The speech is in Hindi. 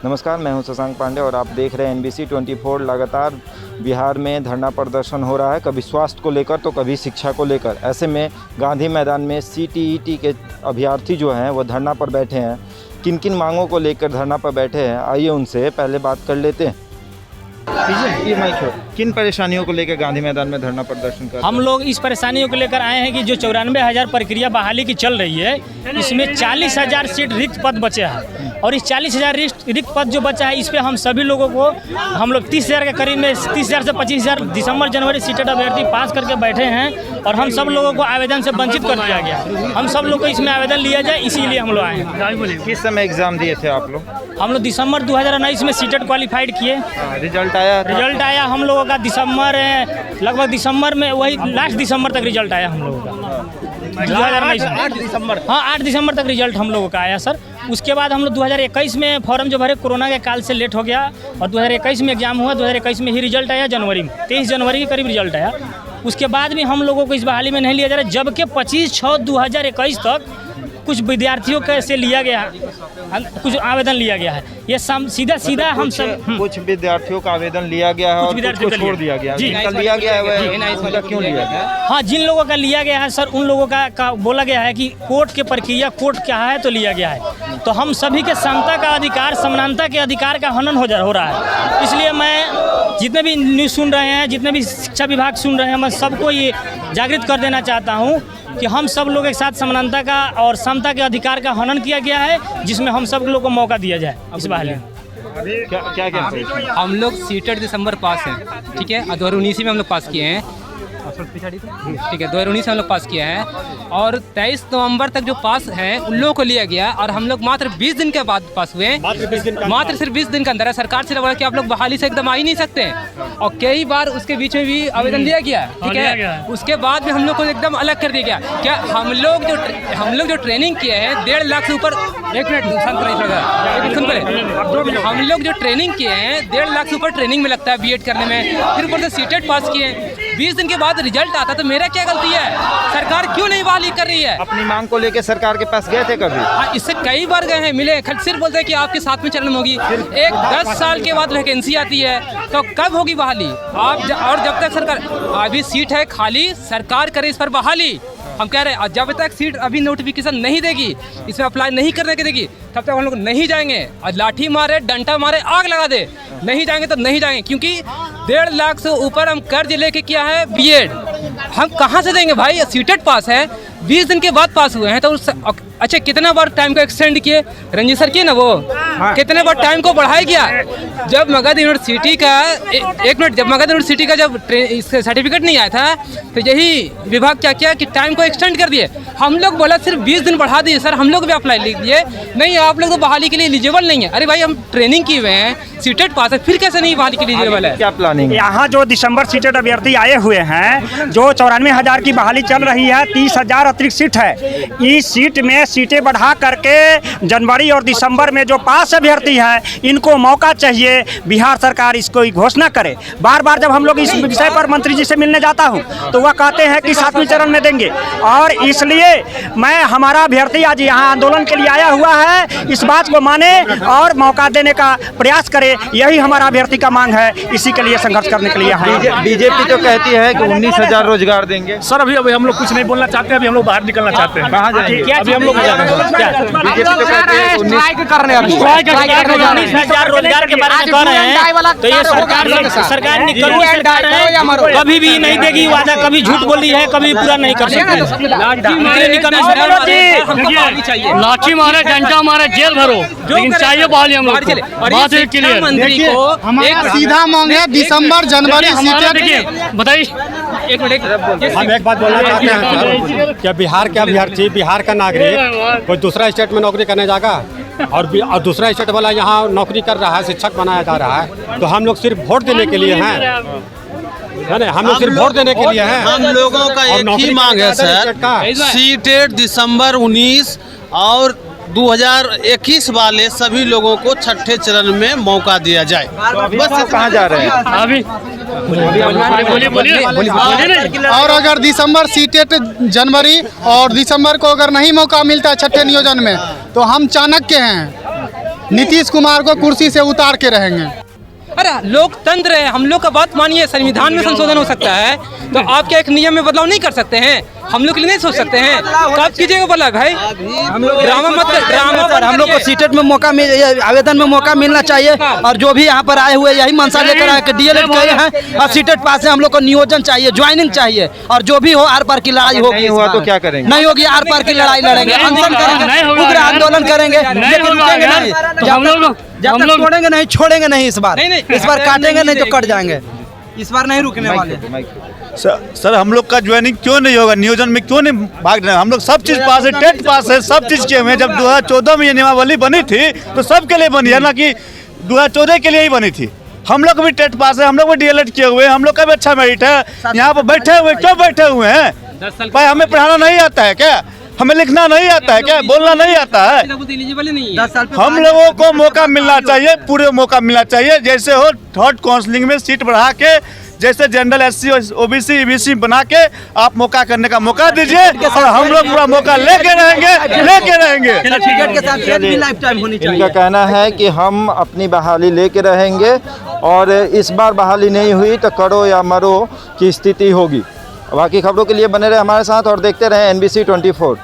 नमस्कार, मैं हूं शशांक पांडे और आप देख रहे हैं NBC 24। लगातार बिहार में धरना प्रदर्शन हो रहा है, कभी स्वास्थ्य को लेकर तो कभी शिक्षा को लेकर। ऐसे में गांधी मैदान में CTET के अभ्यर्थी जो हैं वो धरना पर बैठे हैं। किन किन मांगों को लेकर धरना पर बैठे हैं, आइए उनसे पहले बात कर लेते हैं। ये माइक हो। किन परेशानियों को लेकर गांधी मैदान में धरना प्रदर्शन कर रहे हैं? हम लोग इस परेशानियों को लेकर आए हैं कि जो 94,000 प्रक्रिया बहाली की चल रही है, इसमें 40,000 सीट रिक्त पद बचे हैं और इस 40,000 रिक्त पद जो बचा है, इस पे हम सभी लोगों को हम लोग 30,000 के करीब में 30,000 से 25,000 दिसंबर जनवरी सीटेड अभ्यर्थी पास करके बैठे हैं और हम सब लोगों को आवेदन से वंचित कर दिया गया। हम सब लोग को इसमें आवेदन लिया जाए, इसीलिए हम लोग आए हैं। किस समय एग्जाम दिए थे आप लोग? हम लोग दिसंबर 2019 में सीटेड क्वालिफाइड किए। रिजल्ट आया हम लोगों का दिसंबर, लगभग दिसंबर में, वही लास्ट दिसंबर तक रिजल्ट आया हम लोगों का 2019 में। 8 दिसंबर, हाँ 8 दिसंबर तक रिजल्ट हम लोगों का आया सर। उसके बाद हम लोग 2021 में फॉर्म जो भरे, कोरोना के काल से लेट हो गया और 2021 में एग्जाम हुआ। 2021 में ही रिजल्ट आया, जनवरी में 23 जनवरी के करीब रिजल्ट आया। उसके बाद भी हम लोगों को इस बहाली में नहीं लिया जा रहा, जबकि 25/6/2021 तक कुछ विद्यार्थियों के से लिया गया, कुछ आवेदन लिया गया है। ये सीधा हम सब कुछ विद्यार्थियों का आवेदन लिया गया है और कुछ को छोड़ दिया गया। जिनका लिया गया है वह क्यों लिया गया? हाँ, जिन लोगों का लिया गया है सर, उन लोगों का बोला गया है कि कोर्ट के प्रक्रिया, कोर्ट क्या है तो लिया गया है। तो हम सभी के समता का अधिकार, समानता के अधिकार का हनन हो रहा है। इसलिए मैं जितने भी न्यूज़ सुन रहे हैं, जितने भी शिक्षा विभाग सुन रहे हैं, मैं सबको ये जागृत कर देना चाहता हूँ कि हम सब लोग एक साथ समानता का और समता के अधिकार का हनन किया गया है, जिसमें हम सब लोग को मौका दिया जाए इस बहाली में। क्या हम लोग सीटेड दिसंबर पास हैं, ठीक है। 2019 में हम लोग पास किए हैं, ठीक है। 2019 में हम लोग पास किया है और 23 नवंबर तक जो पास है उन लोगों को लिया गया और हम लोग मात्र 20 दिन के बाद पास हुए। मात्र सिर्फ 20 दिन के अंदर है। सरकार से लगा कि आप लोग बहाली से एकदम आ ही नहीं सकते और कई बार उसके बीच में भी आवेदन दिया गया, ठीक है। उसके बाद में हम लोग को एकदम अलग कर दिया गया। क्या हम लोग जो ट्रेनिंग किए हैं 1.5 लाख से ऊपर, एक मिनट हम लोग जो ट्रेनिंग किए हैं 1.5 लाख से ऊपर ट्रेनिंग में लगता है बीएड करने में, फिर ऊपर से सीटेड पास किए। 20 दिन के बाद रिजल्ट आता तो मेरा क्या गलती है? सरकार क्यों नहीं बहाली कर रही है? अपनी मांग को लेकर सरकार के पास गए थे कभी? हाँ, इससे कई बार गए हैं, मिले। सिर्फ बोलते हैं कि आपके साथ में चरण होगी। एक 10 साल के बाद वैकेंसी आती है तो कब होगी बहाली? और जब तक सरकार, अभी सीट है खाली, सरकार करे इस पर बहाली। हम कह रहे हैं जब तक सीट अभी नोटिफिकेशन नहीं देगी, इसमें अप्लाई नहीं करने की देगी, तब तक हम लोग नहीं जाएंगे। और लाठी मारे, डंडा मारे, आग लगा दे, नहीं जाएंगे तो नहीं जाएंगे। क्योंकि 1.5 लाख से ऊपर हम कर्ज लेके किया है बीएड, हम कहाँ से देंगे भाई? सीटेड पास है, 20 दिन के बाद पास हुए हैं तो अच्छा कितना बार टाइम को एक्सटेंड किए? रंजीत सर किए ना, वो कितने बार टाइम को बढ़ाया गया। जब मगध यूनिवर्सिटी का एक मिनट, जब मगध यूनिवर्सिटी का जब सर्टिफिकेट नहीं आया था तो यही विभाग क्या किया कि टाइम को एक्सटेंड कर दिए। हम लोग बोला सिर्फ 20 दिन बढ़ा दिए। सर हम लोग भी अप्लाई लिख दिए, नहीं आप लोग तो बहाली के लिए एलिजिबल नहीं है। अरे भाई हम ट्रेनिंग किए हुए हैं, सीटेड पास है, फिर कैसे नहीं बहाली के लिए एलिजिबल है? क्या प्लानिंग? यहाँ जो दिसंबर सीटेड अभ्यर्थी आए हुए हैं, जो 94,000 की बहाली चल रही है, 30,000 अतिरिक्त सीट है। इस सीट में सीटें बढ़ा करके जनवरी और दिसंबर में जो पास अभ्यर्थी हैं, इनको मौका चाहिए। बिहार सरकार इसको घोषणा करे। बार बार जब हम लोग इस विषय पर मंत्री जी से मिलने जाता हूँ तो वह कहते हैं कि 7वें चरण में देंगे। और इसलिए हमारा अभ्यर्थी आज यहाँ आंदोलन के लिए आया हुआ है, इस बात को माने और मौका देने का प्रयास करे, यही हमारा अभ्यर्थी का मांग है। इसी के लिए संघर्ष करने के लिए है। बीजेपी तो कहती है कि 19,000 रोजगार देंगे। सर अभी हम लोग कुछ नहीं बोलना चाहते, अभी हम लोग बाहर निकलना चाहते हैं। कहाँ जाएंगे? अभी हम लोग बीजेपी तो कहती है 19,000 रोजगार के बारे में कह रहे हैं, तो ये सरकार निकलनी सरकार है, कभी भी नहीं देगी वादा, कभी झूठ बोली है, कभी पूरा नहीं कर सकती। लाठी मारे, डंडा मारे, जेल भरो, लेकिन चाहिए बहाली हम लोग को। बात है क्लियर। हमारा सीधा मांग है दिसंबर जनवरी सीटेड। बताइए, हम एक बात बोलना चाहते हैं क्या बिहार के अभ्यर्थी, बिहार का नागरिक कोई दूसरा स्टेट में नौकरी करने जाएगा और दूसरा स्टेट वाला यहाँ नौकरी कर रहा है, शिक्षक बनाया जा रहा है, तो हम लोग सिर्फ वोट देने के लिए हैं, है ना? हम लोग सिर्फ वोट देने के लिए हैं। हम लोगों का एक ही मांग है सर, सीटेड दिसंबर 19 और 2021 वाले सभी लोगों को छठे चरण में मौका दिया जाए। बस कहाँ जा रहे हैं अभी? और अगर दिसंबर सीटेड जनवरी और दिसंबर को अगर नहीं मौका मिलता है छठे नियोजन में, तो हम चाणक्य हैं, नीतीश कुमार को कुर्सी से उतार के रहेंगे। अरे लोकतंत्र है, हम लोग का बात मानिए। संविधान में संशोधन हो सकता है तो आप क्या एक नियम में बदलाव नहीं कर सकते हैं? हम लोग के लिए नहीं सोच सकते हैं? कब कीजिएगा बोला भाई, ड्रामा मत कर, ड्रामा सर। हम लोग को सीटेट में मौका आवेदन में मौका मिलना चाहिए और जो भी यहाँ पर आए हुए यही मंशा लेकर आए कि डीएलएड किए हैं और सीटेट पास है। हम लोग को नियोजन चाहिए, ज्वाइनिंग चाहिए और जो भी हो आर पार की लड़ाई होगी। नहीं हुआ तो क्या करेंगे? नहीं होगी, आर पार की लड़ाई लड़ेंगे, अनशन करेंगे, उग्र आंदोलन करेंगे, लेकिन रुकेंगे नहीं। जब तक छोड़ेंगे नहीं, छोड़ेंगे नहीं। इस बार काटेंगे नहीं तो कट जाएंगे। इस बार नहीं रुकने वाले। सर हम लोग का ज्वाइनिंग क्यों नहीं होगा? नियोजन में क्यों नहीं भाग रहे? हम लोग सब चीज पास है, टेट पास है, सब चीज किए हुए हैं। जब 2014 में ये नियमावली बनी थी तो सबके लिए बनी है ना, कि 2014 के लिए ही बनी थी। हम लोग भी टेट पास है, हम लोग भी डीएलएड किए हुए हैं, हम लोग का भी अच्छा मेरिट है। यहाँ पर बैठे हुए क्यों बैठे हुए हैं? भाई हमें पढ़ाना नहीं आता है क्या? हमें लिखना नहीं आता है क्या? बोलना नहीं आता है? हम लोगों को मौका मिलना चाहिए, पूरे मौका मिलना चाहिए। जैसे हो थर्ड काउंसलिंग में सीट बढ़ा के, जैसे जनरल SC OBC EBC बना के आप मौका करने का मौका दीजिए और हम लोग पूरा मौका लेके रहेंगे। इनका कहना है कि हम अपनी बहाली लेके रहेंगे और इस बार बहाली नहीं हुई तो करो या मरो की स्थिति होगी। बाकी खबरों के लिए बने रहे हमारे साथ और देखते रहें NBC 24।